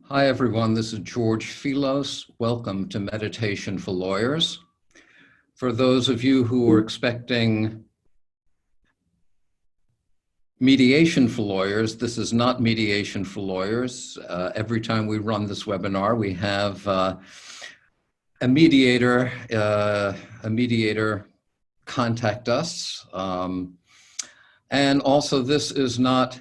Hi, everyone. This is George Felos. Welcome to Meditation for Lawyers. For those of you who are expecting mediation for lawyers, this is not mediation for lawyers. Every time we run this webinar, we have a mediator contact us. And also, this is not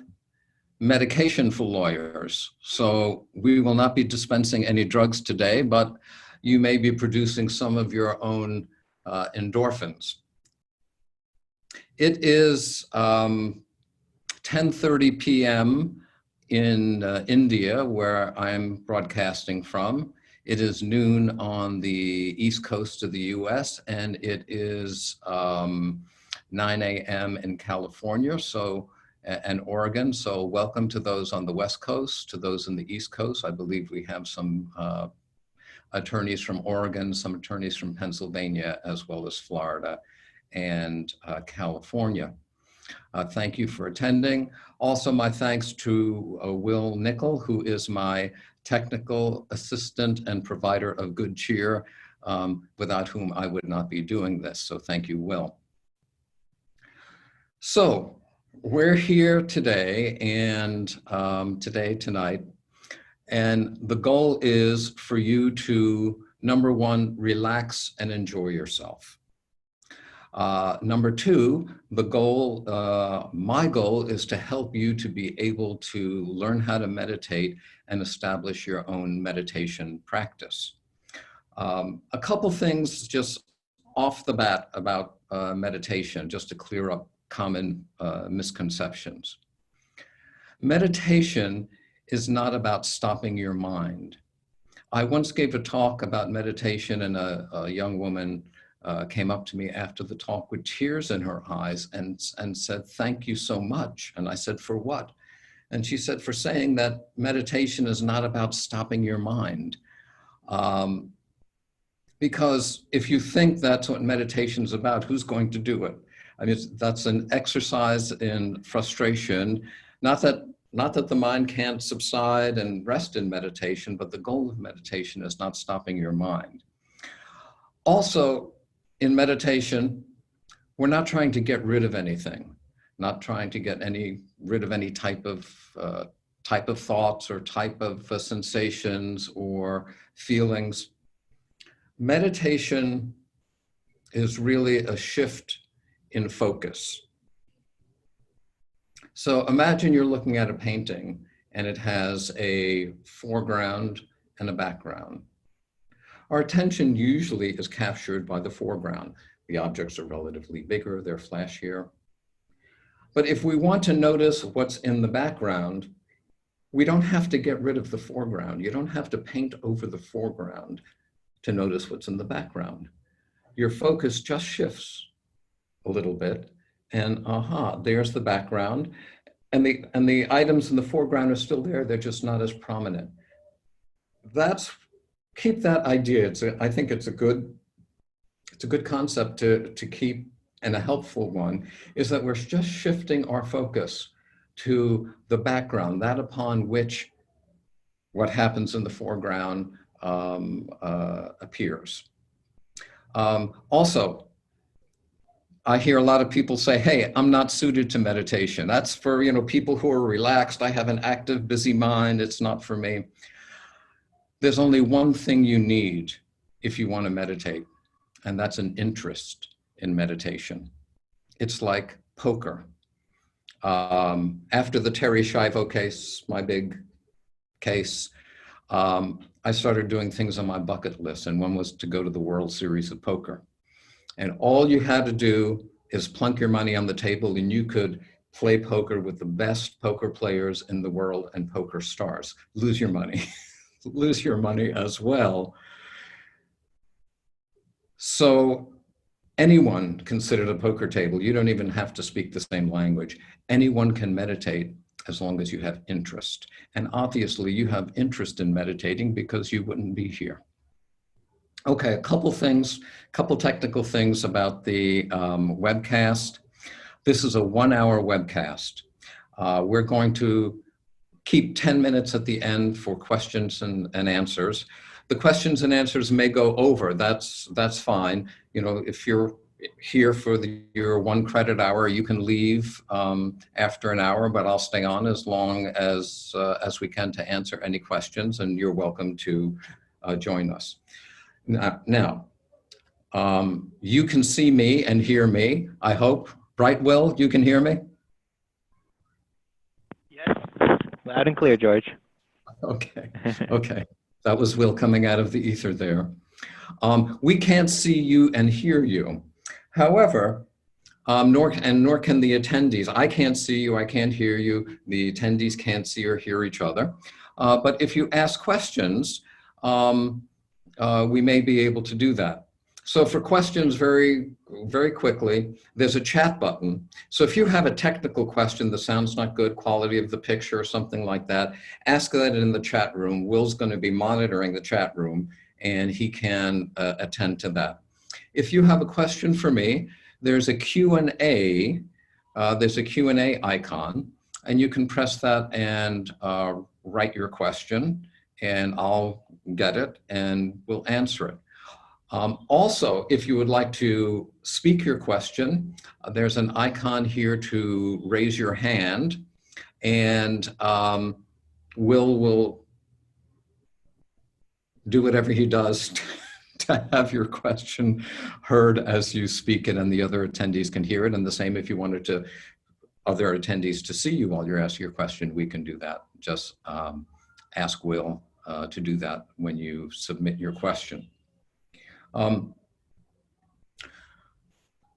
medication for lawyers. So we will not be dispensing any drugs today, but you may be producing some of your own endorphins. It is 10:30 p.m. in India, where I'm broadcasting from. It is noon on the East Coast of the US, and it is 9 a.m. in California and Oregon. So welcome to those on the West Coast, to those in the East Coast. I believe we have some attorneys from Oregon, some attorneys from Pennsylvania, as well as Florida and California. Thank you for attending. Also, my thanks to Will Nickel, who is my technical assistant and provider of good cheer, without whom I would not be doing this. So thank you, Will. So we're here today and tonight, and the goal is for you to, number one, relax and enjoy yourself. Number two, my goal is to help you to be able to learn how to meditate and establish your own meditation practice. A couple things just off the bat about meditation, just to clear up common misconceptions. Meditation is not about stopping your mind. I once gave a talk about meditation, and a young woman came up to me after the talk with tears in her eyes and said, "Thank you so much." And I said, "For what?" And she said, "For saying that meditation is not about stopping your mind." Because if you think that's what meditation is about, who's going to do it? I mean, that's an exercise in frustration. Not that the mind can't subside and rest in meditation, but the goal of meditation is not stopping your mind. Also, in meditation, we're not trying to get rid of anything, not trying to get rid of any type of thoughts or type of sensations or feelings. Meditation is really a shift in focus. So imagine you're looking at a painting and it has a foreground and a background. Our attention usually is captured by the foreground. The objects are relatively bigger, they're flashier. But if we want to notice what's in the background, we don't have to get rid of the foreground. You don't have to paint over the foreground to notice what's in the background. Your focus just shifts a little bit, and there's the background, and the items in the foreground are still there. They're just not as prominent. Keep that idea. I think it's a good concept to keep, and a helpful one is that we're just shifting our focus to the background, that upon which what happens in the foreground appears. Also, I hear a lot of people say, "Hey, I'm not suited to meditation. That's for people who are relaxed. I have an active, busy mind. It's not for me." There's only one thing you need if you want to meditate, and that's an interest in meditation. It's like poker. After the Terri Schiavo case, my big case, I started doing things on my bucket list, and one was to go to the World Series of Poker. And all you had to do is plunk your money on the table, and you could play poker with the best poker players in the world and poker stars. Lose your money. Lose your money as well. So anyone can sit at a poker table. You don't even have to speak the same language. Anyone can meditate as long as you have interest. And obviously you have interest in meditating because you wouldn't be here. Okay, a couple technical things about the webcast. This is a 1-hour webcast. We're going to keep 10 minutes at the end for questions and answers. The questions and answers may go over. That's fine. You know, if you're here for your 1 credit hour, you can leave after an hour, but I'll stay on as long as we can to answer any questions, and you're welcome to join us. Now, you can see me and hear me, I hope. Right, Will, you can hear me? Yes, loud and clear, George. Okay, okay. That was Will coming out of the ether there. We can't see you and hear you. However, nor can the attendees. I can't see you, I can't hear you. The attendees can't see or hear each other. But if you ask questions, we may be able to do that. So for questions, very quickly, there's a chat button. So if you have a technical question that sounds not good, quality of the picture or something like that, ask that in the chat room. Will's going to be monitoring the chat room, and he can attend to that. If you have a question for me, there's a Q&A. There's a Q&A icon, and you can press that and write your question, and I'll get it and we'll answer it. Also, if you would like to speak your question, there's an icon here to raise your hand, and Will do whatever he does to have your question heard as you speak it, and the other attendees can hear it. And the same if you wanted to other attendees to see you while you're asking your question, we can do that. Just ask Will to do that when you submit your question.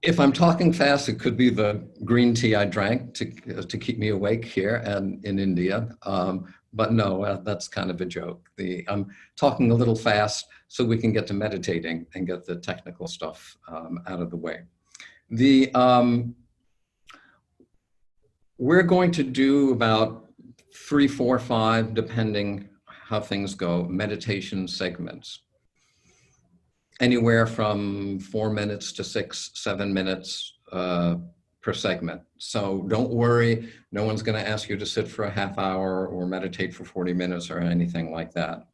If I'm talking fast, it could be the green tea I drank to keep me awake here and in India. But no, that's kind of a joke. I'm talking a little fast so we can get to meditating and get the technical stuff out of the way. We're going to do about 3, 4, 5, depending how things go, meditation segments. Anywhere from 4 minutes to 6, 7 minutes per segment. So don't worry, no one's going to ask you to sit for a half hour or meditate for 40 minutes or anything like that.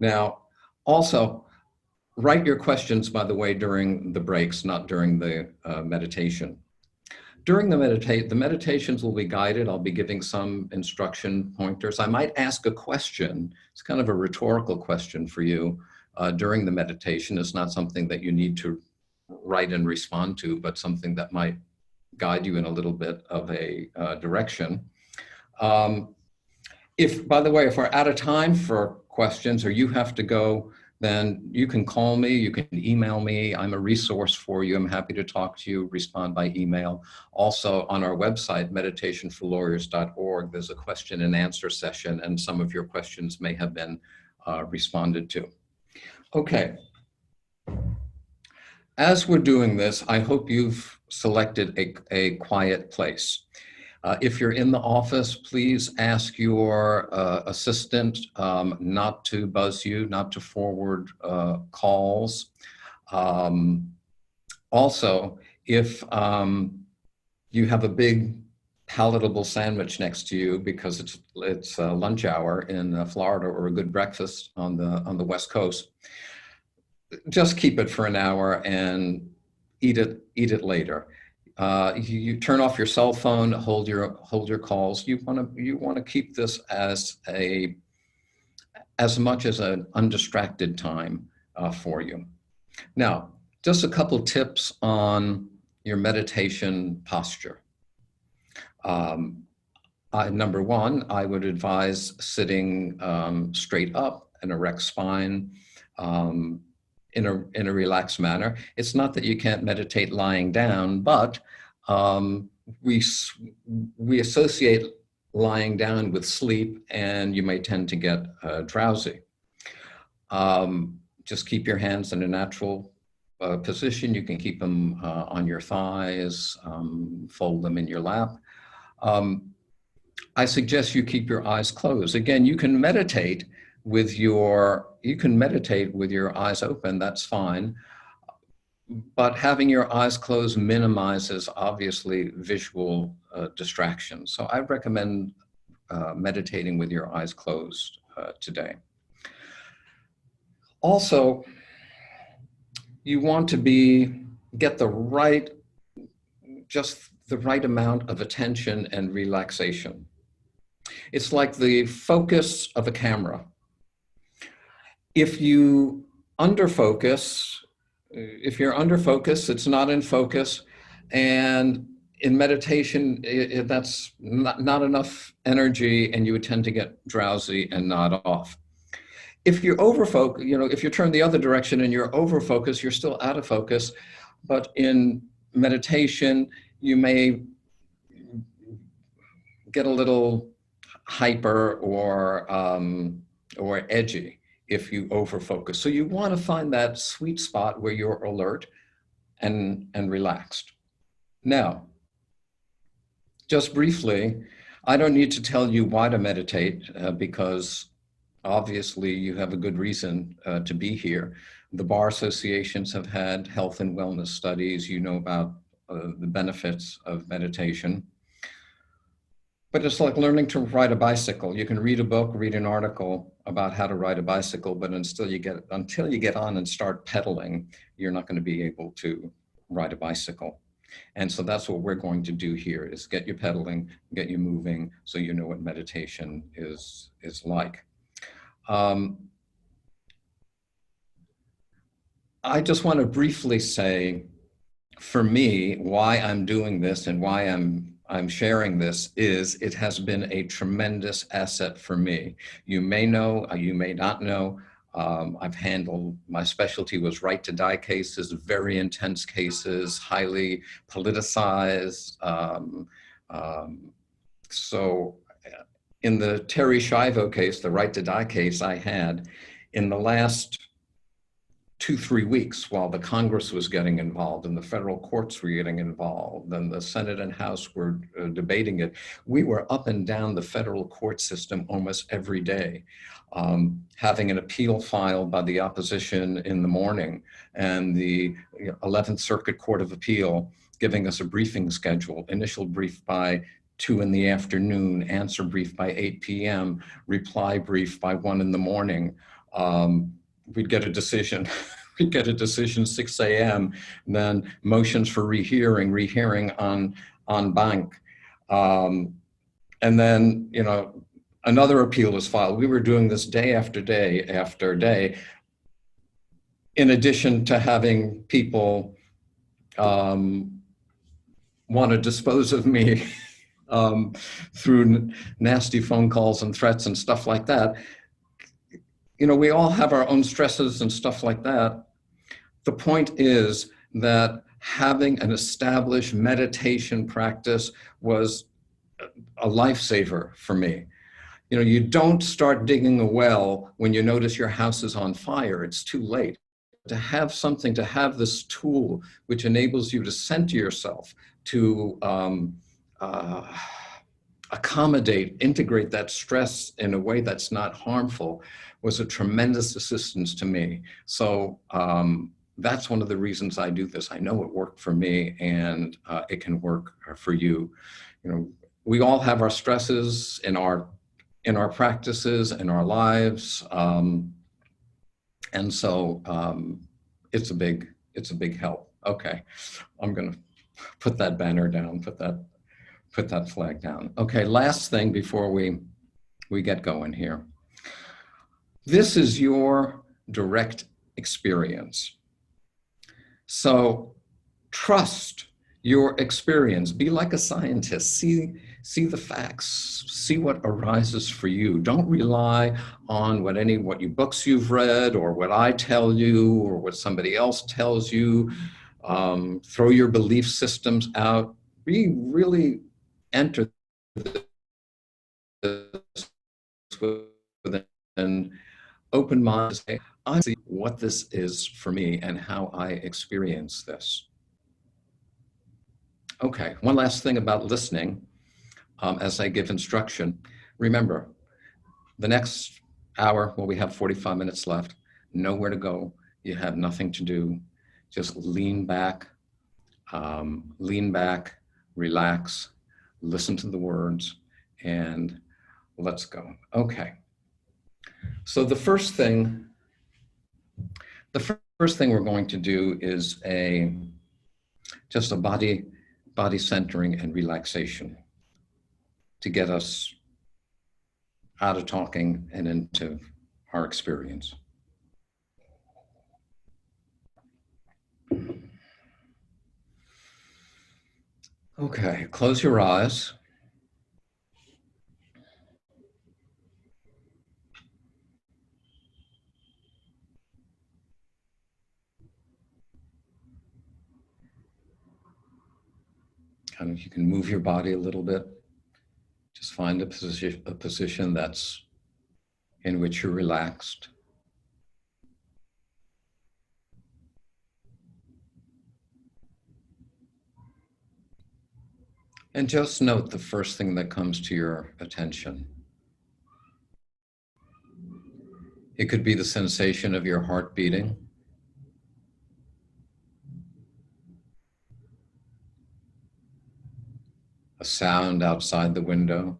Now, also, write your questions, by the way, during the breaks, not during the meditation. During the meditations will be guided. I'll be giving some instruction pointers. I might ask a question. It's kind of a rhetorical question for you. During the meditation. It's not something that you need to write and respond to, but something that might guide you in a little bit of a direction. By the way, if we're out of time for questions or you have to go, then you can call me, you can email me. I'm a resource for you. I'm happy to talk to you, respond by email. Also on our website, meditationforlawyers.org, there's a question and answer session, and some of your questions may have been responded to. Okay, as we're doing this, I hope you've selected a quiet place. If you're in the office, please ask your assistant not to buzz you, not to forward calls. Also, if you have a big palatable sandwich next to you because it's lunch hour in Florida, or a good breakfast on the West Coast, just keep it for an hour and eat it later. You turn off your cell phone, hold your calls. You want to keep this as much as an undistracted time for you. Now, just a couple tips on your meditation posture. Number one, I would advise sitting straight up, an erect spine, in a relaxed manner. It's not that you can't meditate lying down, but we associate lying down with sleep, and you may tend to get drowsy. Just keep your hands in a natural position. You can keep them on your thighs, fold them in your lap. I suggest you keep your eyes closed. Again, you can meditate with your eyes open, that's fine. But having your eyes closed minimizes, obviously, visual distractions. So I recommend meditating with your eyes closed today. Also, you want to get just the right amount of attention and relaxation. It's like the focus of a camera. If you're under focus, it's not in focus. And in meditation, that's not enough energy, and you would tend to get drowsy and nod off. If you're over-focus, if you turn the other direction and you're over-focused, you're still out of focus. But in meditation, you may get a little hyper or edgy if you over-focus. So you want to find that sweet spot where you're alert and relaxed. Now, just briefly, I don't need to tell you why to meditate because obviously you have a good reason to be here. The bar associations have had health and wellness studies. You know about the benefits of meditation. But it's like learning to ride a bicycle. You can read a book, read an article about how to ride a bicycle, but until you get on and start pedaling, you're not going to be able to ride a bicycle. And so that's what we're going to do here, is get you pedaling, get you moving, so you know what meditation is like. I just want to briefly say, for me, why I'm doing this and why I'm sharing this is it has been a tremendous asset for me. You may know, you may not know, I've handled, my specialty was right to die cases, very intense cases, highly politicized. So in the Terri Schiavo case, the right to die case I had, in the last 2-3 weeks, while the Congress was getting involved and the federal courts were getting involved and the Senate and House were debating it, we were up and down the federal court system almost every day, having an appeal filed by the opposition in the morning and the 11th Circuit Court of Appeal giving us a briefing schedule, initial brief by 2 in the afternoon, answer brief by 8 p.m., reply brief by 1 in the morning. We'd get a decision. We'd get a decision 6 a.m. Then motions for rehearing on bank, and then another appeal is filed. We were doing this day after day after day. In addition to having people want to dispose of me through nasty phone calls and threats and stuff like that. We all have our own stresses and stuff like that. The point is that having an established meditation practice was a lifesaver for me. You don't start digging a well when you notice your house is on fire. It's too late. To have this tool which enables you to center yourself, to accommodate, integrate that stress in a way that's not harmful, was a tremendous assistance to me. So that's one of the reasons I do this. I know it worked for me, and it can work for you. We all have our stresses in our practices, in our lives, and so it's a big help. Okay, I'm gonna put that banner down, put that flag down. Okay, last thing before we get going here. This is your direct experience. So trust your experience. Be like a scientist. See the facts. See what arises for you. Don't rely on what books you've read, or what I tell you, or what somebody else tells you. Throw your belief systems out. Really enter this with an open mind to say, I see what this is for me and how I experience this. Okay, one last thing about listening as I give instruction. Remember, the next hour, well, we have 45 minutes left, nowhere to go. You have nothing to do. Just lean back, relax, listen to the words, and Let's go. Okay. So the first thing we're going to do is just a body centering and relaxation to get us out of talking and into our experience. Okay, close your eyes. You can move your body a little bit. Just find a position that's in which you're relaxed. And just note the first thing that comes to your attention. It could be the sensation of your heart beating. A sound outside the window.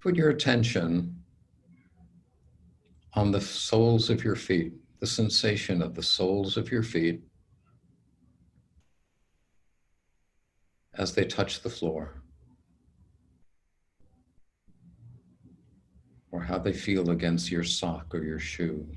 Put your attention on the soles of your feet, the sensation of the soles of your feet as they touch the floor, or how they feel against your sock or your shoe.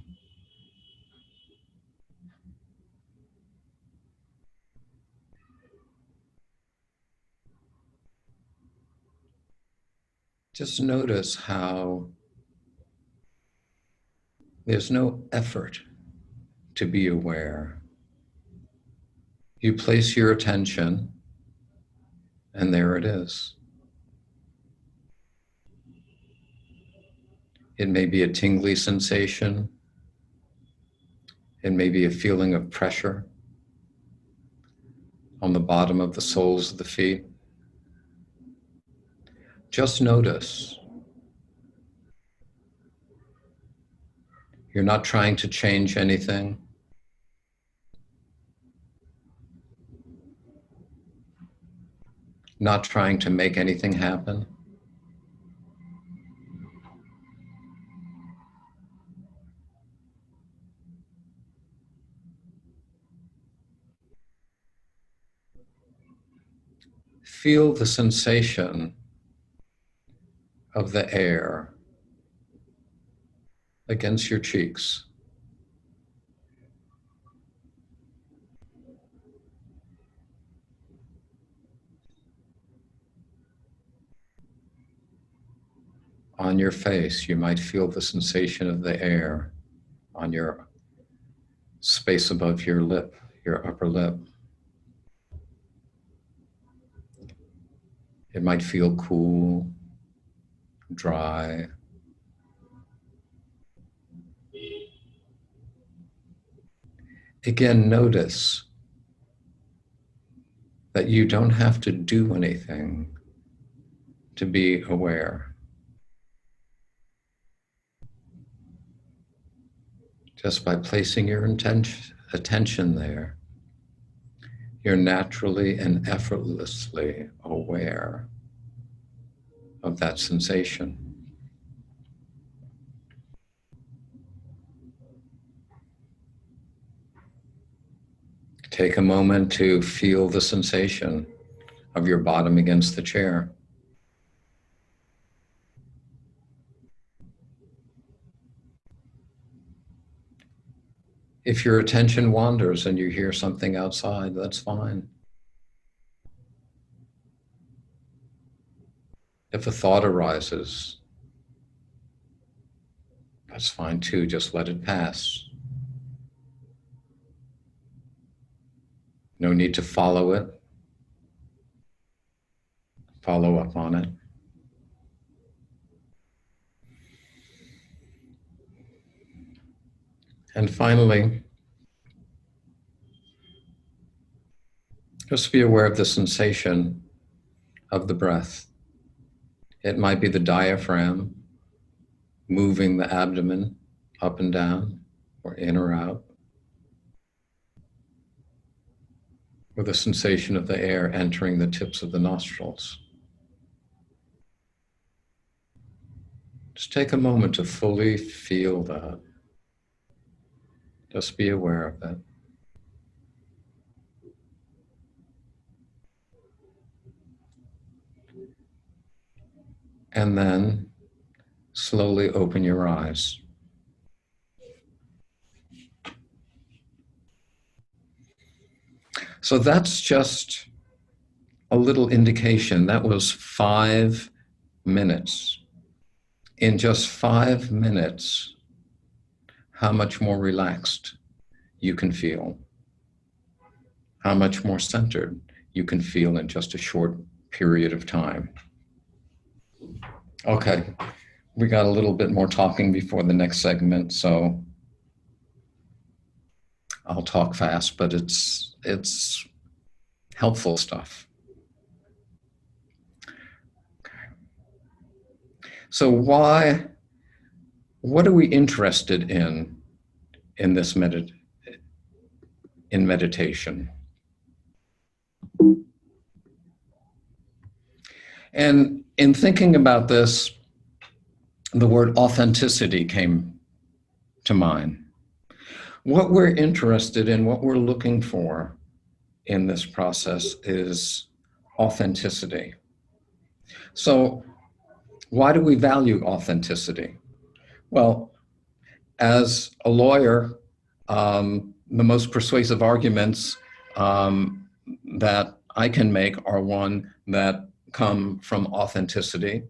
Just notice how there's no effort to be aware. You place your attention, and there it is. It may be a tingly sensation. It may be a feeling of pressure on the bottom of the soles of the feet. Just notice. You're not trying to change anything. Not trying to make anything happen. Feel the sensation of the air against your cheeks. On your face, you might feel the sensation of the air on your space above your lip, your upper lip. It might feel cool, dry. Again, notice that you don't have to do anything to be aware. Just by placing your attention there, you're naturally and effortlessly aware of that sensation. Take a moment to feel the sensation of your bottom against the chair. If your attention wanders and you hear something outside, that's fine. If a thought arises, that's fine too, just let it pass. No need to follow it, follow up on it. And finally, just be aware of the sensation of the breath. It might be the diaphragm moving the abdomen up and down, or in or out, with the sensation of the air entering the tips of the nostrils. Just take a moment to fully feel that. Just be aware of that. And then slowly open your eyes. So that's just a little indication. That was 5 minutes. In just 5 minutes, how much more relaxed you can feel, how much more centered you can feel in just a short period of time. Okay, we got a little bit more talking before the next segment, so I'll talk fast, but it's helpful stuff. Okay. So what are we interested in this meditation? And in thinking about this, the word authenticity came to mind. What we're interested in, what we're looking for in this process is authenticity. So why do we value authenticity? Well, as a lawyer, the most persuasive arguments that I can make are one that come from authenticity.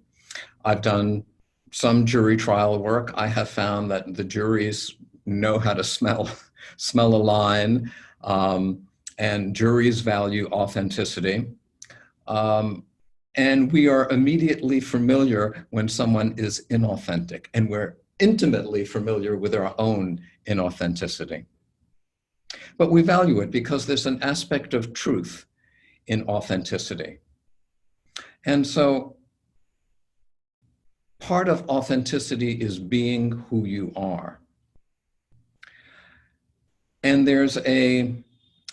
I've done some jury trial work. I have found that the juries know how to smell a line, and juries value authenticity. And we are immediately familiar when someone is inauthentic, and we're intimately familiar with our own inauthenticity. But we value it because there's an aspect of truth in authenticity. And so part of authenticity is being who you are. And there's a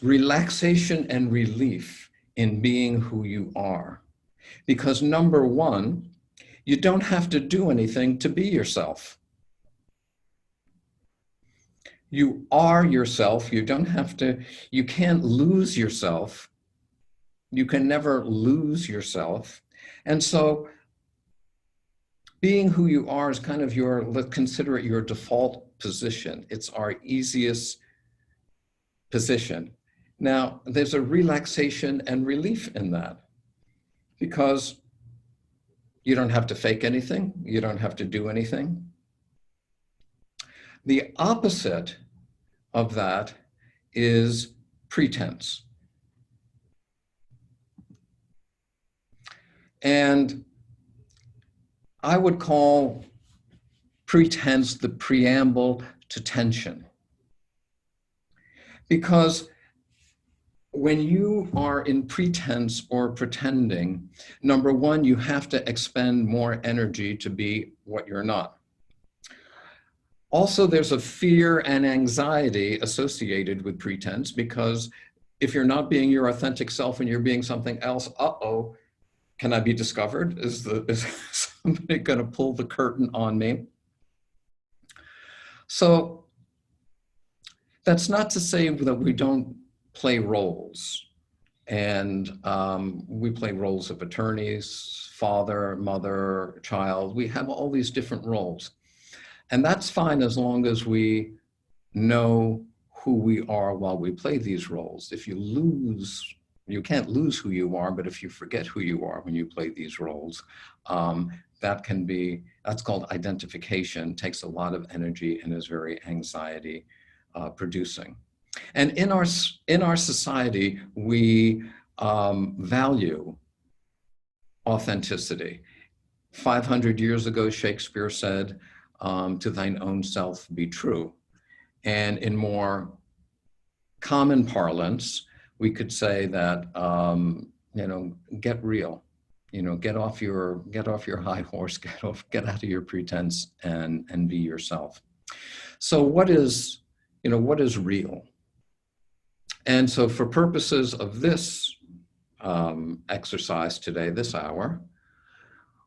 relaxation and relief in being who you are. Because number one, you don't have to do anything to be yourself. You are yourself. You don't have to, you can't lose yourself. You can never lose yourself. And so being who you are is kind of let's consider it your default position. It's our easiest position. Now, there's a relaxation and relief in that because you don't have to fake anything. You don't have to do anything. The opposite of that is pretense. And I would call pretense the preamble to tension. Because when you are in pretense or pretending, number one, you have to expend more energy to be what you're not. Also, there's a fear and anxiety associated with pretense because if you're not being your authentic self and you're being something else, uh-oh, can I be discovered? Is somebody going to pull the curtain on me? So that's not to say that we don't play roles. And we play roles of attorneys, father, mother, child. We have all these different roles. And that's fine as long as we know who we are while we play these roles. If you can't lose who you are, but if you forget who you are when you play these roles, that's called identification, takes a lot of energy and is very anxiety producing. And in our society, we value authenticity. 500 years ago, Shakespeare said, to thine own self be true. And in more common parlance, we could say that, get real, get off your high horse, get out of your pretense and be yourself. So what is, what is real? And so for purposes of this exercise today, this hour,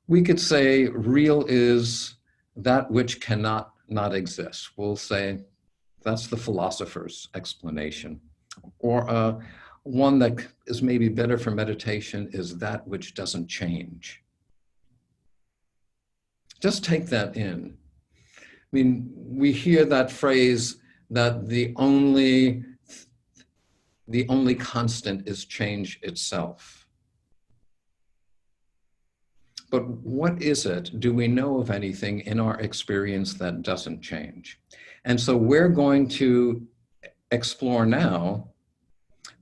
we could say real is that which cannot not exist. We'll say that's the philosopher's explanation. Or one that is maybe better for meditation is that which doesn't change. Just take that in. I mean, we hear that phrase that the only constant is change itself. But what is it? Do we know of anything in our experience that doesn't change? And so we're going to explore now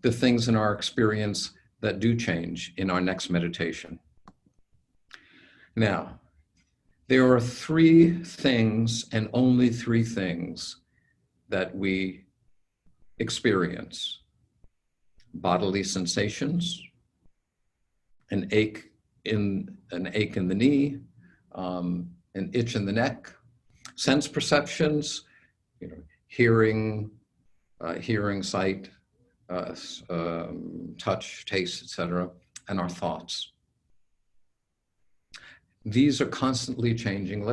the things in our experience that do change in our next meditation. Now, there are three things and only three things that we experience: bodily sensations, an ache in the knee, an itch in the neck, sense perceptions, hearing, sight, touch, taste, etc., and our thoughts. These are constantly changing.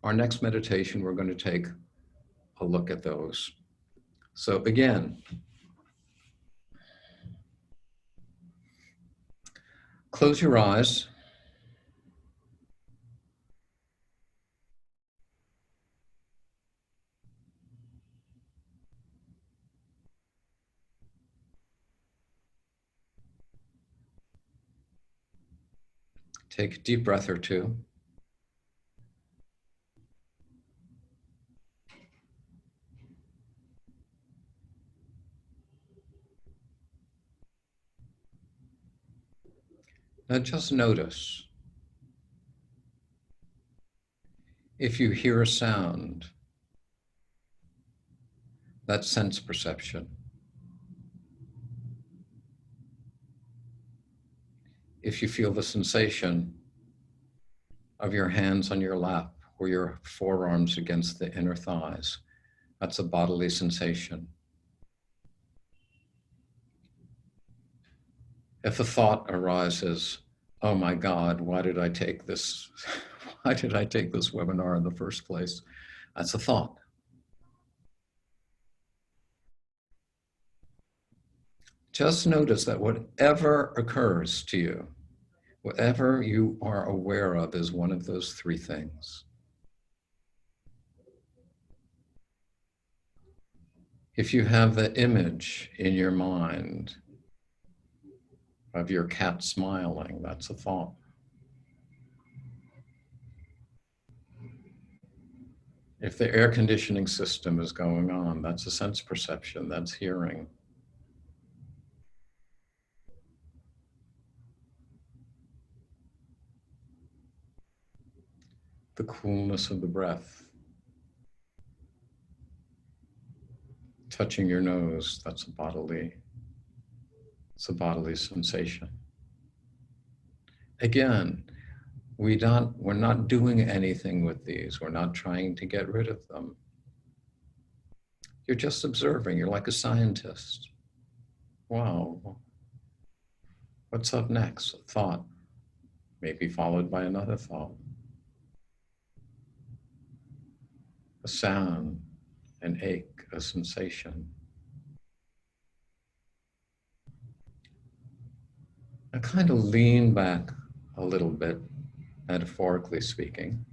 Our next meditation, we're going to take a look at those. So again, close your eyes. Take a deep breath or two. Now just notice if you hear a sound, that's sense perception. If you feel the sensation of your hands on your lap or your forearms against the inner thighs, that's a bodily sensation. If a thought arises, oh my God, why did I take this? Why did I take this webinar in the first place? That's a thought. Just notice that whatever occurs to you, whatever you are aware of, is one of those three things. If you have the image in your mind of your cat smiling, that's a thought. If the air conditioning system is going on, that's a sense perception, that's hearing. The coolness of the breath. Touching your nose, that's a bodily sensation. Again, we're not doing anything with these. We're not trying to get rid of them. You're just observing. You're like a scientist. Wow. What's up next? A thought, maybe followed by another thought. A sound, an ache, a sensation. I kind of lean back a little bit, metaphorically speaking.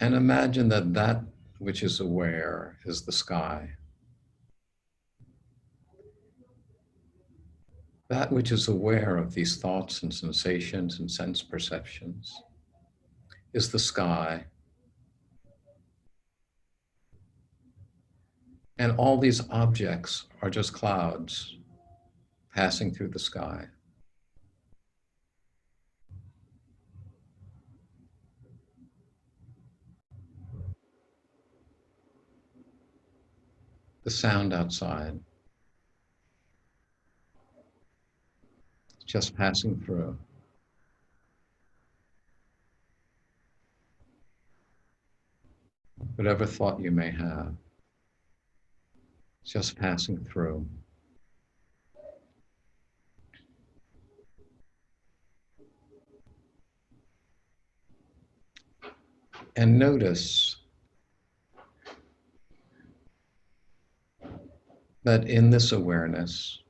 And imagine that which is aware is the sky. That which is aware of these thoughts and sensations and sense perceptions is the sky. And all these objects are just clouds passing through the sky. The sound outside, just passing through. whatever thought you may have, just passing through. And notice that in this awareness,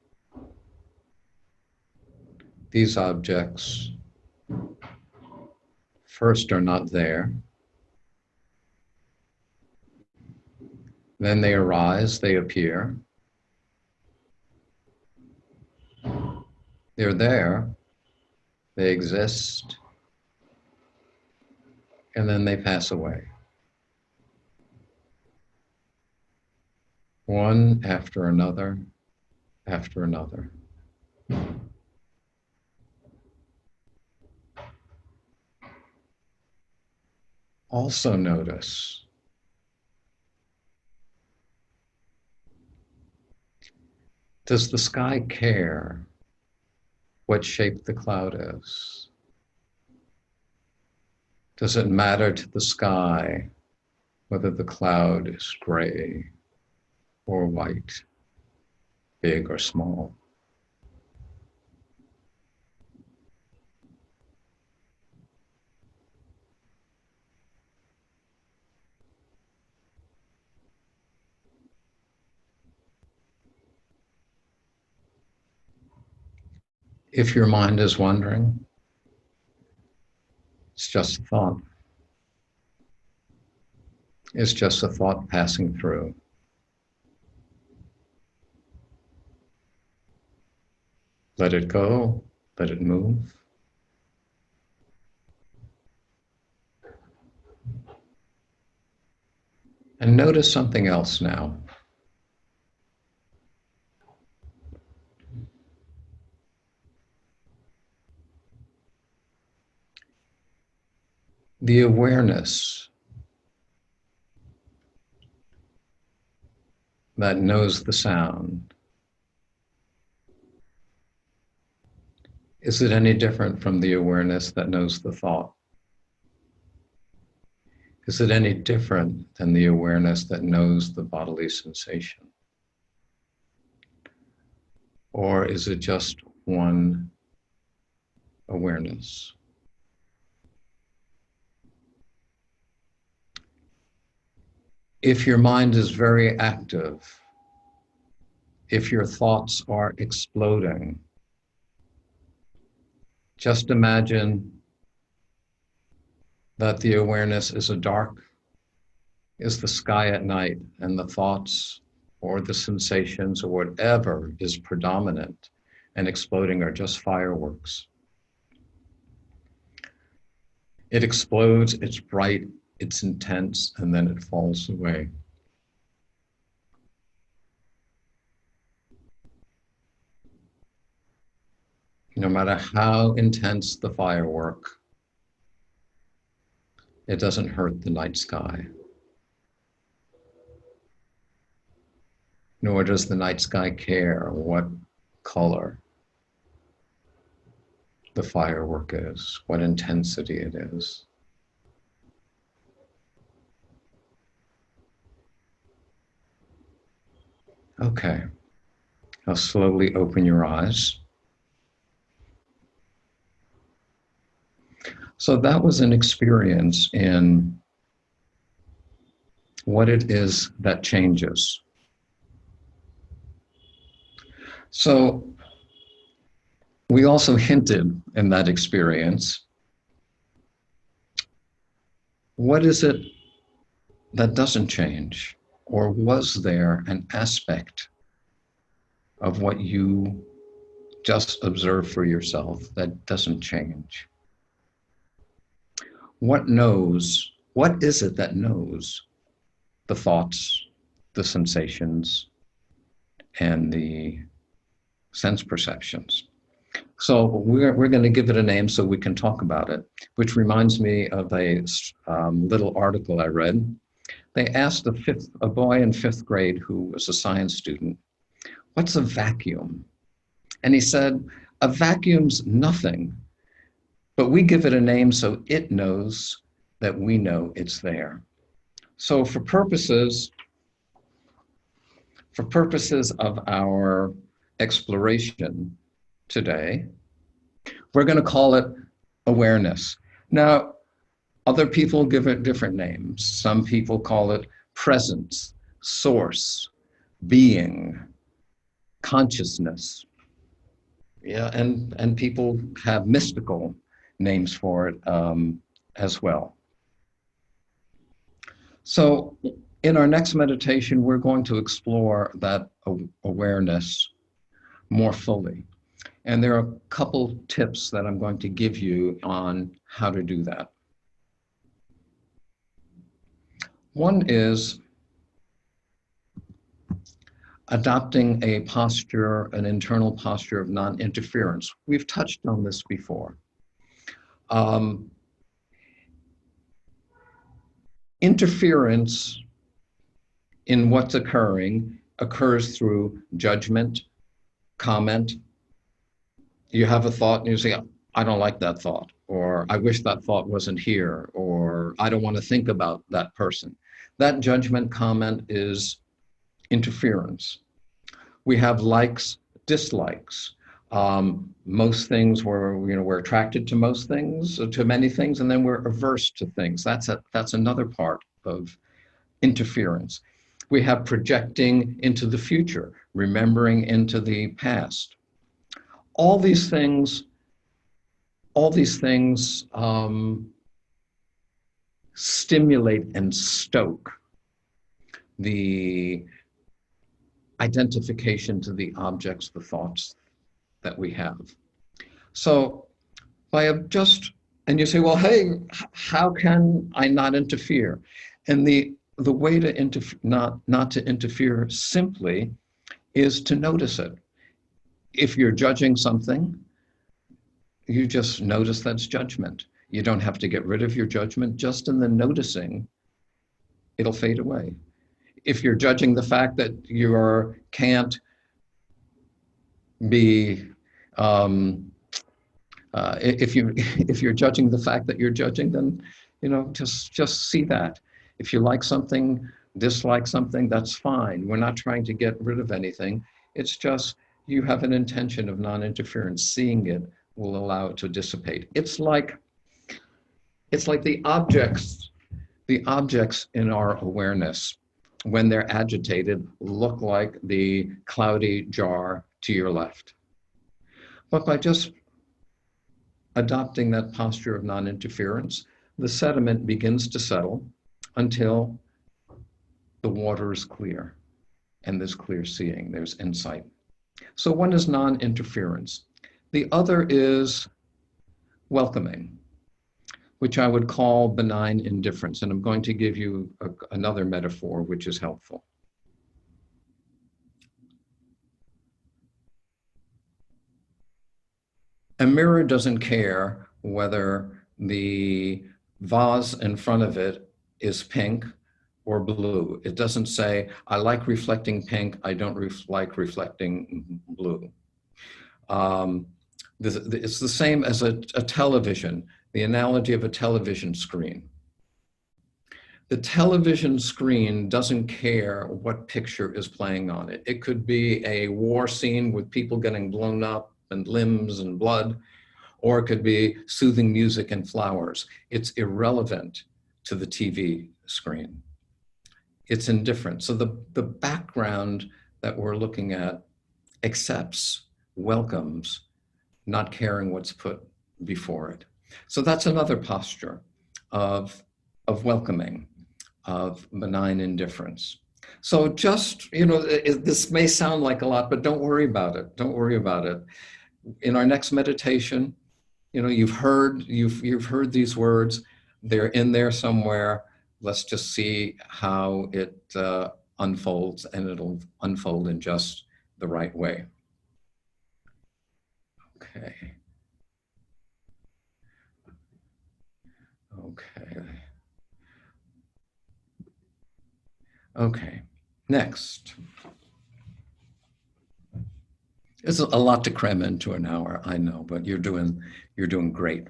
these objects first are not there, then they arise, they appear. They're there, they exist, and then they pass away. One after another, after another. Also notice does the sky care what shape the cloud is? Does it matter to the sky whether the cloud is gray or white, big or small? If your mind is wandering, it's just a thought. It's just a thought passing through. Let it go, let it move. And notice something else now. The awareness that knows the sound, is it any different from the awareness that knows the thought? Is it any different than the awareness that knows the bodily sensation? Or is it just one awareness? If your mind is very active, if your thoughts are exploding, just imagine that the awareness is the sky at night, and the thoughts or the sensations or whatever is predominant and exploding are just fireworks. It explodes, it's bright, it's intense, and then it falls away. No matter how intense the firework, it doesn't hurt the night sky. Nor does the night sky care what color the firework is, what intensity it is. Okay, now slowly open your eyes. So that was an experience in what it is that changes. So we also hinted in that experience, what is it that doesn't change? Or was there an aspect of what you just observed for yourself that doesn't change? What is it that knows the thoughts, the sensations, and the sense perceptions? So we're going to give it a name so we can talk about it, which reminds me of a little article I read. They asked a boy in 5th grade who was a science student, what's a vacuum? And he said, a vacuum's nothing, but we give it a name so it knows that we know it's there. So for purposes of our exploration today, we're going to call it awareness. Now, other people give it different names. Some people call it presence, source, being, consciousness. Yeah, and people have mystical names for it as well. So in our next meditation, we're going to explore that awareness more fully. And there are a couple tips that I'm going to give you on how to do that. One is adopting a posture, an internal posture of non-interference. We've touched on this before. Interference in what's occurring occurs through judgment, comment. You have a thought and you say, I don't like that thought, or I wish that thought wasn't here, or I don't want to think about that person. That judgment comment is interference. We have likes, dislikes. Most things we're attracted to most things, to many things, and then we're averse to things. That's another part of interference. We have projecting into the future, remembering into the past. All these things stimulate and stoke the identification to the objects, the thoughts that we have. So and you say, well, hey, how can I not interfere? And the way to not to interfere simply is to notice it. If you're judging something, you just notice that's judgment. You don't have to get rid of your judgment. Just in the noticing, it'll fade away. If you're judging the fact that you can't be, if you're judging the fact that you're judging, then just see that. If you like something, dislike something, that's fine. We're not trying to get rid of anything. It's just you have an intention of non-interference. Seeing it will allow it to dissipate. It's like the objects in our awareness, when they're agitated, look like the cloudy jar to your left. But by just adopting that posture of non-interference, the sediment begins to settle until the water is clear, and there's clear seeing, there's insight. So one is non-interference. The other is welcoming, which I would call benign indifference. And I'm going to give you another metaphor which is helpful. A mirror doesn't care whether the vase in front of it is pink or blue. It doesn't say, I like reflecting pink, I don't like reflecting blue. It's the same as a television, the analogy of a television screen. The television screen doesn't care what picture is playing on it. It could be a war scene with people getting blown up and limbs and blood, or it could be soothing music and flowers. It's irrelevant to the TV screen. It's indifferent. So the background that we're looking at accepts, welcomes, not caring what's put before it. So that's another posture of welcoming, of benign indifference. So just, this may sound like a lot, but don't worry about it. Don't worry about it. In our next meditation, you've heard these words. They're in there somewhere. Let's just see how it unfolds, and it'll unfold in just the right way. Okay. Okay, next. It's a lot to cram into an hour, I know, but you're doing great.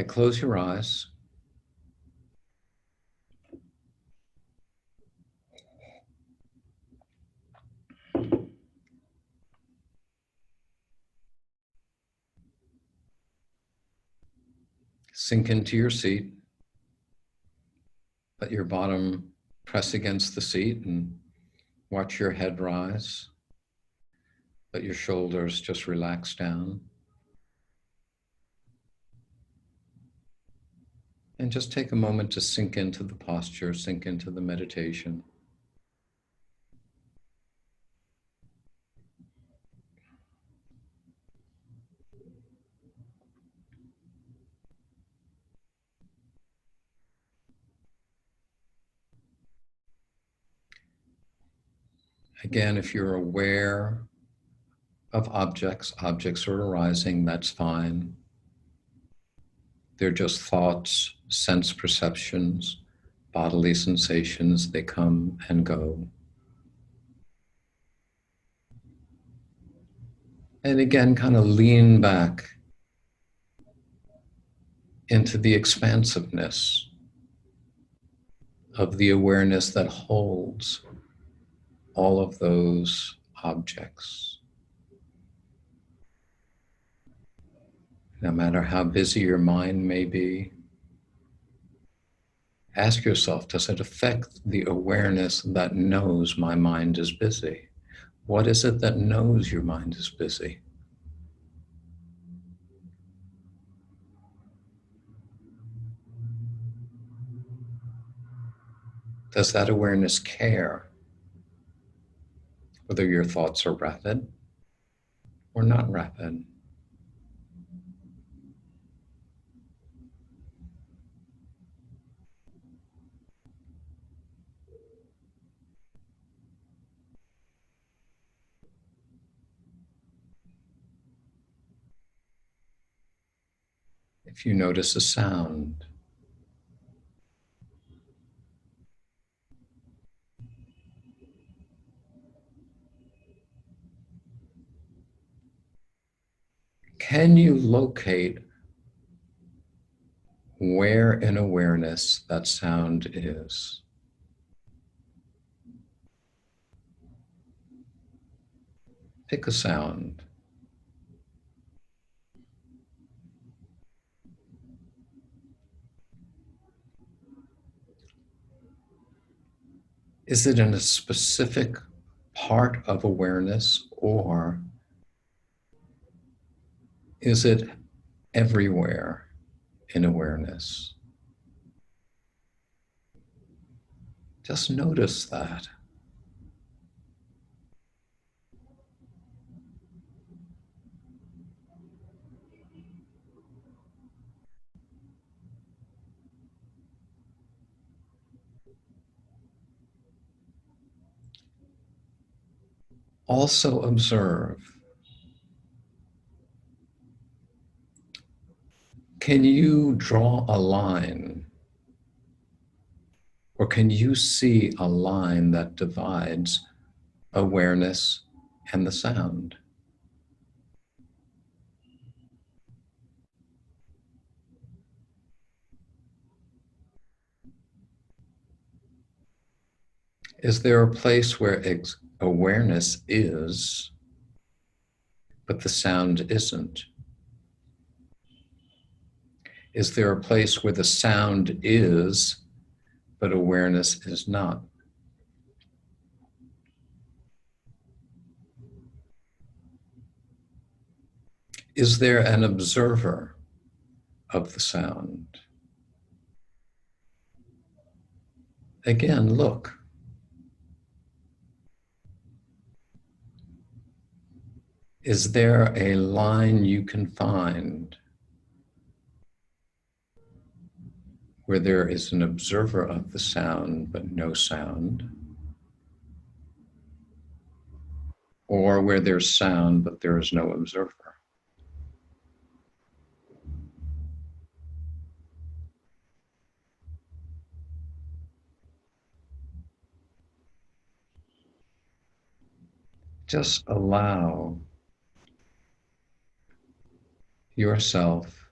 Okay, close your eyes. Sink into your seat. Let your bottom press against the seat and watch your head rise. Let your shoulders just relax down. And just take a moment to sink into the posture, sink into the meditation. Again, if you're aware of objects are arising, that's fine. They're just thoughts, sense perceptions, bodily sensations, they come and go. And again, kind of lean back into the expansiveness of the awareness that holds all of those objects. No matter how busy your mind may be, ask yourself, does it affect the awareness that knows my mind is busy? What is it that knows your mind is busy? Does that awareness care whether your thoughts are rapid or not rapid? If you notice a sound, can you locate where in awareness that sound is? Pick a sound. Is it in a specific part of awareness, or is it everywhere in awareness? Just notice that. Also observe, can you draw a line, or can you see a line that divides awareness and the sound? Is there a place where awareness is, but the sound isn't? Is there a place where the sound is, but awareness is not? Is there an observer of the sound? Again, look. Is there a line you can find where there is an observer of the sound but no sound? Or where there's sound but there is no observer? Just allow yourself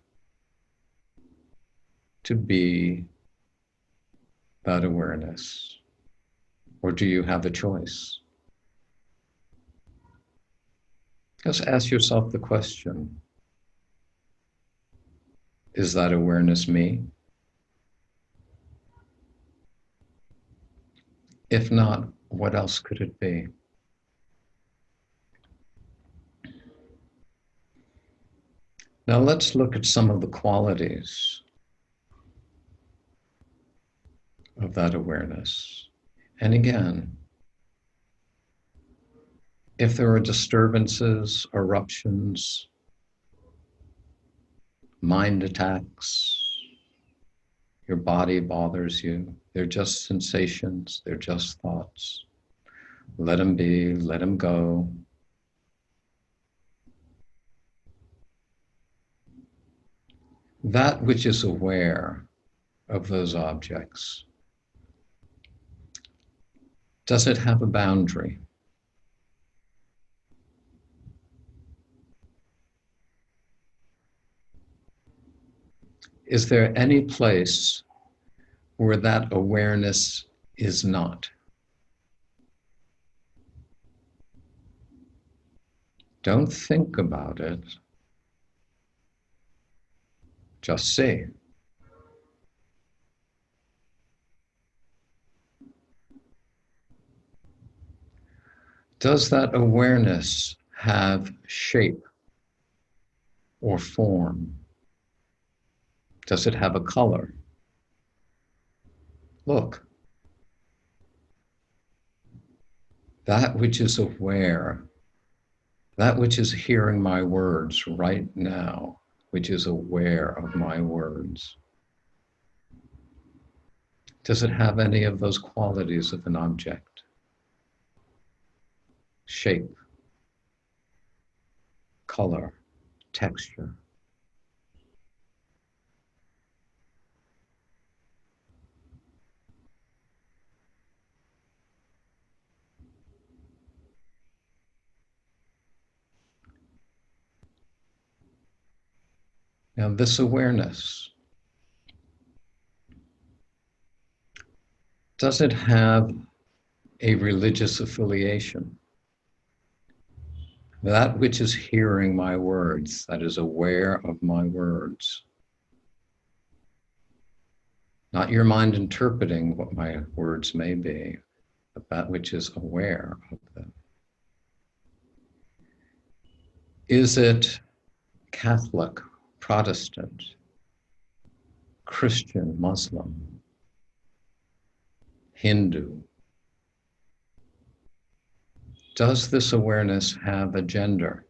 to be that awareness? Or do you have a choice? Just ask yourself the question, is that awareness me? If not, what else could it be? Now let's look at some of the qualities of that awareness. And again, if there are disturbances, eruptions, mind attacks, your body bothers you, they're just sensations, they're just thoughts. Let them be, let them go. That which is aware of those objects, does it have a boundary? Is there any place where that awareness is not? Don't think about it. Just see. Does that awareness have shape or form? Does it have a color? Look. That which is aware, that which is hearing my words right now, which is aware of my words, does it have any of those qualities of an object? Shape, color, texture. Now this awareness, does it have a religious affiliation? That which is hearing my words, that is aware of my words. Not your mind interpreting what my words may be, but that which is aware of them. Is it Catholic, Protestant, Christian, Muslim, Hindu? Does this awareness have a gender?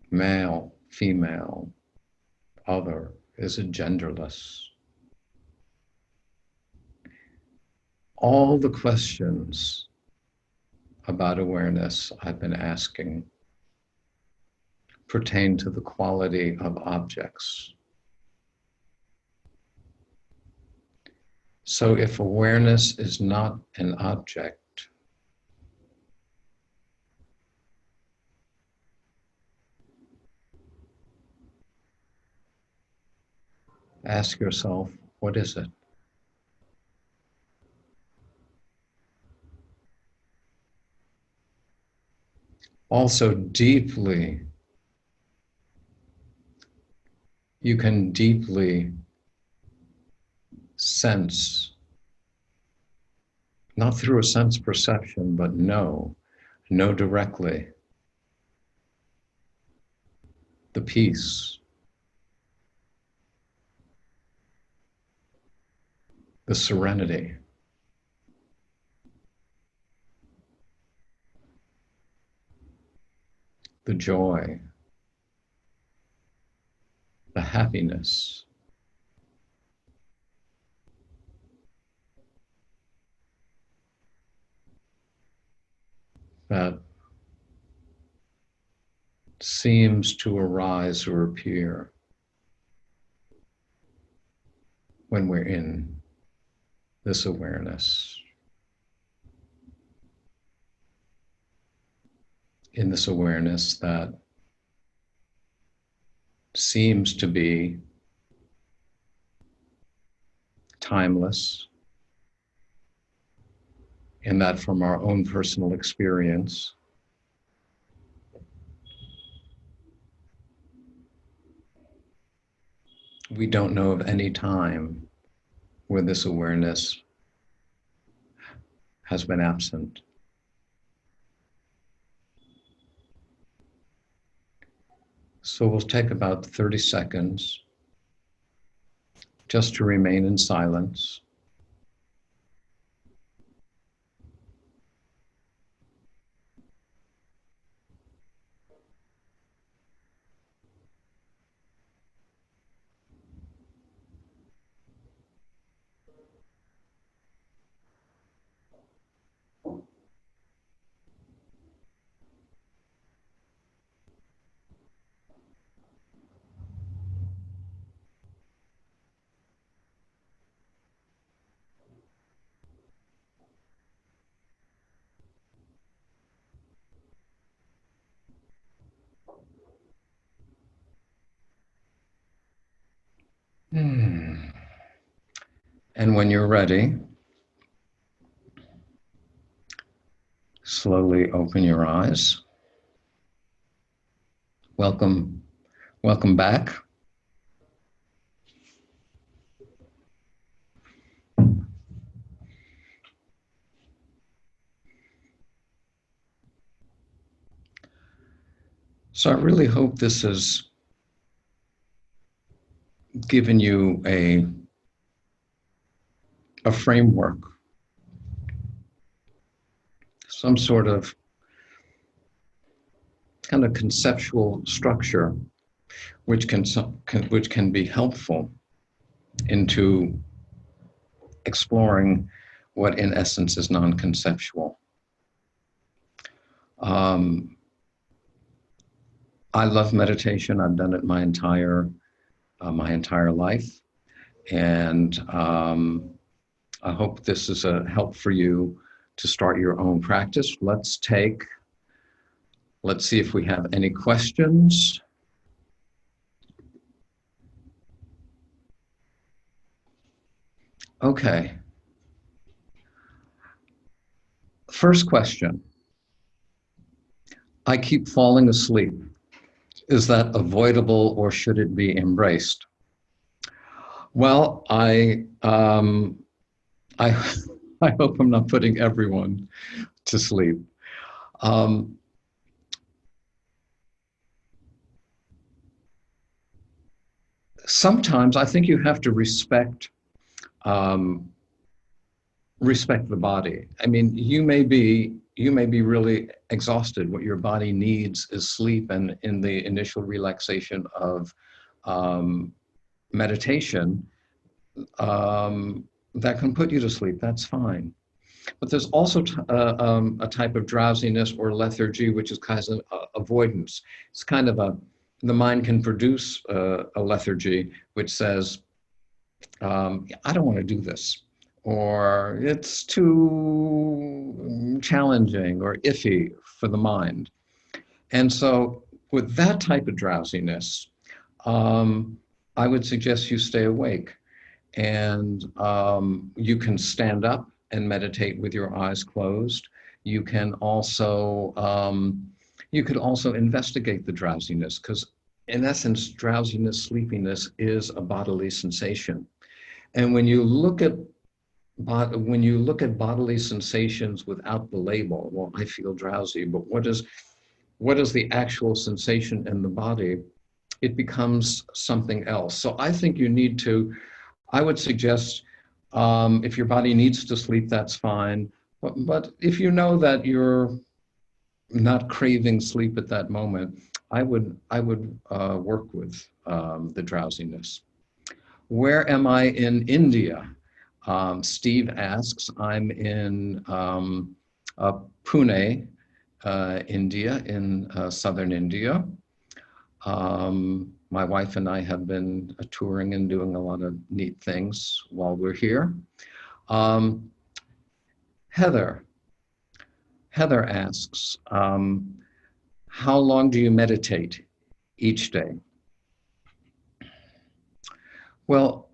Male, female, other? Is it genderless? All the questions about awareness I've been asking pertain to the quality of objects. So if awareness is not an object, ask yourself, what is it? Also deeply, you can deeply sense, not through a sense perception, but know directly, the peace, the serenity, the joy, the happiness, that seems to arise or appear when we're in this awareness. in this awareness that seems to be timeless, and that from our own personal experience, we don't know of any time where this awareness has been absent. So we'll take about 30 seconds just to remain in silence. And when you're ready, slowly open your eyes. Welcome back. So I really hope this has given you a framework, some sort of kind of conceptual structure, which can be helpful into exploring what in essence is non-conceptual. I love meditation. I've done it my entire life, and I hope this is a help for you to start your own practice. Let's see if we have any questions. Okay. First question. I keep falling asleep. Is that avoidable or should it be embraced? Well, I hope I'm not putting everyone to sleep. Sometimes I think you have to respect the body. I mean, you may be really exhausted. What your body needs is sleep, and in the initial relaxation of meditation, that can put you to sleep. That's fine. But there's also a type of drowsiness or lethargy, which is kind of avoidance. It's kind of the mind can produce a lethargy, which says, I don't want to do this, or it's too challenging or iffy for the mind. And so with that type of drowsiness, I would suggest you stay awake, and you can stand up and meditate with your eyes closed. You can also investigate the drowsiness, because in essence, drowsiness, sleepiness is a bodily sensation. And when you look at bodily sensations without the label, well, I feel drowsy, but what is the actual sensation in the body? It becomes something else. So I think I would suggest, if your body needs to sleep, that's fine. But if you know that you're not craving sleep at that moment, I would work with the drowsiness. Where am I in India? Steve asks. I'm in Pune, India, in southern India. My wife and I have been touring and doing a lot of neat things while we're here. Heather asks, How long do you meditate each day? Well,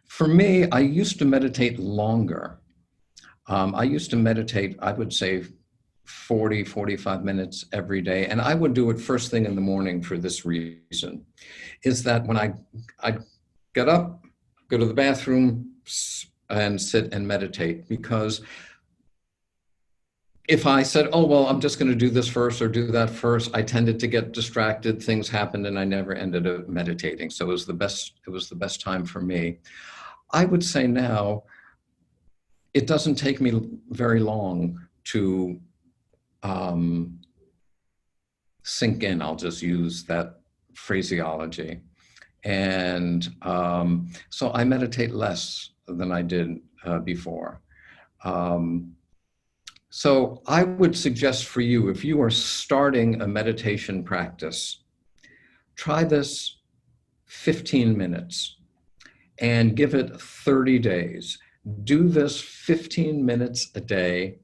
for me, I used to meditate longer. I used to meditate, I would say 40, 45 minutes every day. And I would do it first thing in the morning for this reason, is that when I'd get up, go to the bathroom, and sit and meditate. Because if I said, oh, well, I'm just going to do this first or do that first, I tended to get distracted, things happened, and I never ended up meditating. So it was the best time for me. I would say now, it doesn't take me very long to sink in. I'll just use that phraseology. And so I meditate less than I did before. So I would suggest for you, if you are starting a meditation practice, try this 15 minutes and give it 30 days. Do this 15 minutes a day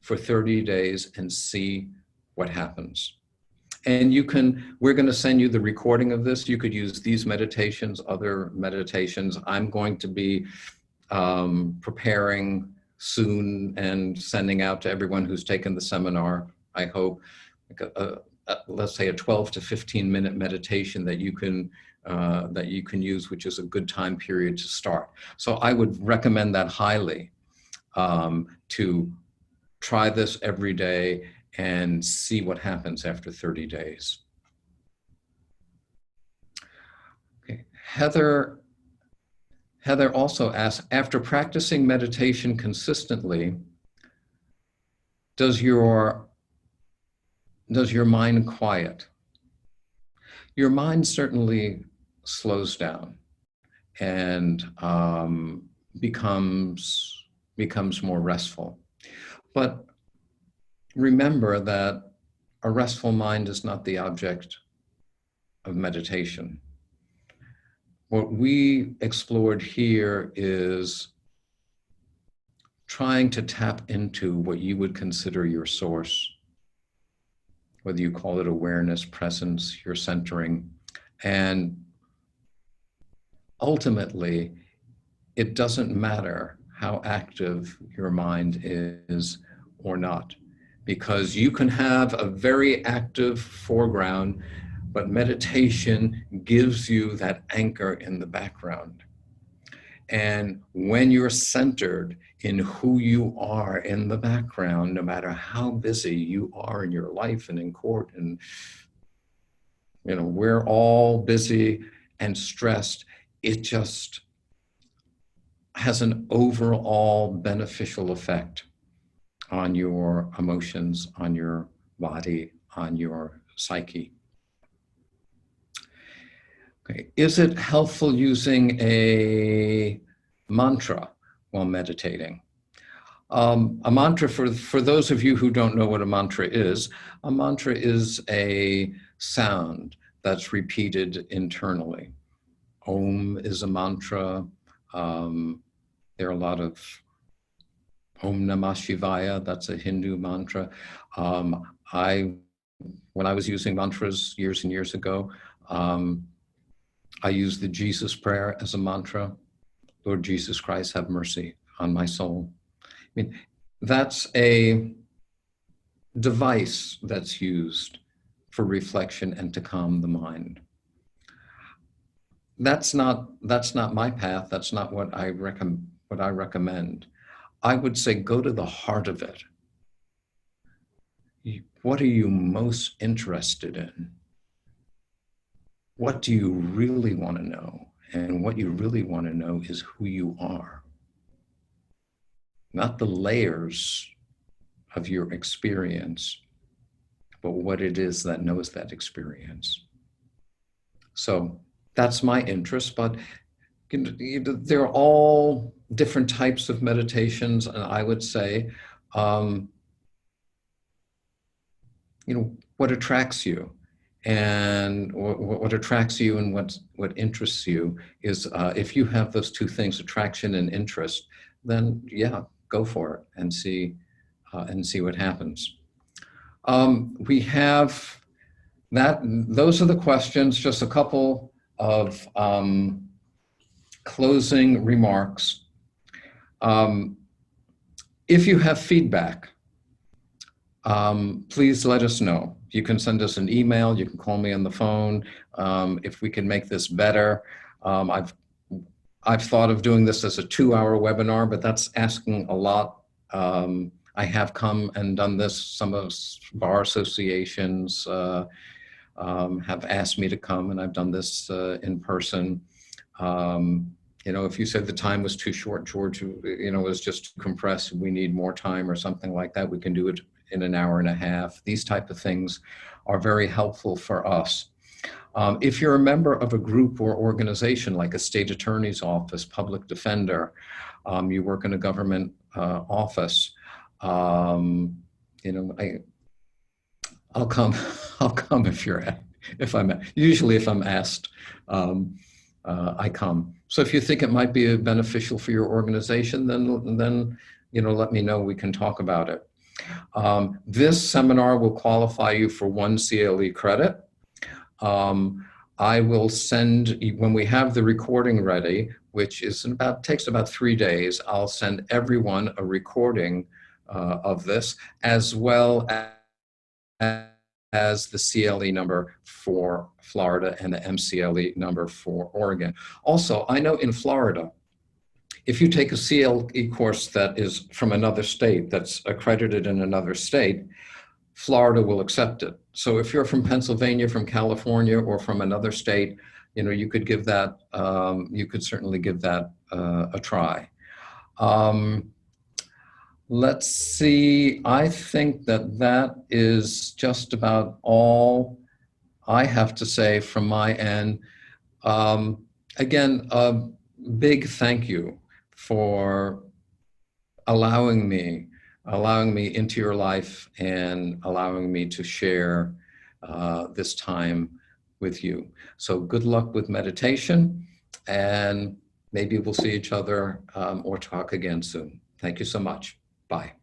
for 30 days and see what happens. And we're going to send you the recording of this. You could use these meditations, other meditations. I'm going to be preparing soon and sending out to everyone who's taken the seminar, I hope, let's say a 12 to 15 minute meditation that you can use, which is a good time period to start. So I would recommend that highly, to try this every day and see what happens after 30 days. Okay. Heather also asks, after practicing meditation consistently, does your mind quiet? Your mind certainly slows down and becomes more restful. But remember that a restful mind is not the object of meditation. What we explored here is trying to tap into what you would consider your source, whether you call it awareness, presence, your centering. And ultimately, it doesn't matter how active your mind is or not, because you can have a very active foreground, but meditation gives you that anchor in the background. And when you're centered in who you are in the background, no matter how busy you are in your life and in court, and we're all busy and stressed, it just has an overall beneficial effect on your emotions, on your body, on your psyche. Okay. Is it helpful using a mantra while meditating? A mantra, for those of you who don't know what a mantra is a sound that's repeated internally. Om is a mantra. There are a lot of Om Namah Shivaya, that's a Hindu mantra. When I was using mantras years and years ago, I used the Jesus prayer as a mantra. Lord Jesus Christ, have mercy on my soul. I mean, that's a device that's used for reflection and to calm the mind. That's not my path. That's not what I recommend. I would say go to the heart of it. What are you most interested in? What do you really want to know? And what you really want to know is who you are. Not the layers of your experience, but what it is that knows that experience. So that's my interest, but they're all different types of meditations, and I would say, what attracts you, and what attracts you and what interests you is, if you have those two things, attraction and interest, then yeah, go for it and see what happens. We have those are the questions, just a couple of closing remarks. If you have feedback, please let us know. You can send us an email, you can call me on the phone. If we can make this better, I've thought of doing this as a 2-hour webinar, but that's asking a lot. I have come and done this. Some of bar associations have asked me to come, and I've done this in person. You know, if you said the time was too short, George, you know, it was just too compressed, we need more time or something like that, we can do it in an hour and a half. These type of things are very helpful for us. If you're a member of a group or organization like a state attorney's office, public defender, you work in a government office, you know, I'll come. I'll come if I'm asked. I come. So if you think it might be beneficial for your organization, then you know, let me know. We can talk about it. This seminar will qualify you for 1 CLE credit. I will send, when we have the recording ready, which is takes about 3 days, I'll send everyone a recording of this, as well as the CLE number for Florida and the MCLE number for Oregon. Also, I know in Florida, if you take a CLE course that is from another state, that's accredited in another state, Florida will accept it. So if you're from Pennsylvania, from California, or from another state, you know, you could give that, you could certainly give that a try. Let's see, I think that is just about all I have to say from my end. Again, a big thank you for allowing me into your life and allowing me to share this time with you. So good luck with meditation, and maybe we'll see each other or talk again soon. Thank you so much. Bye.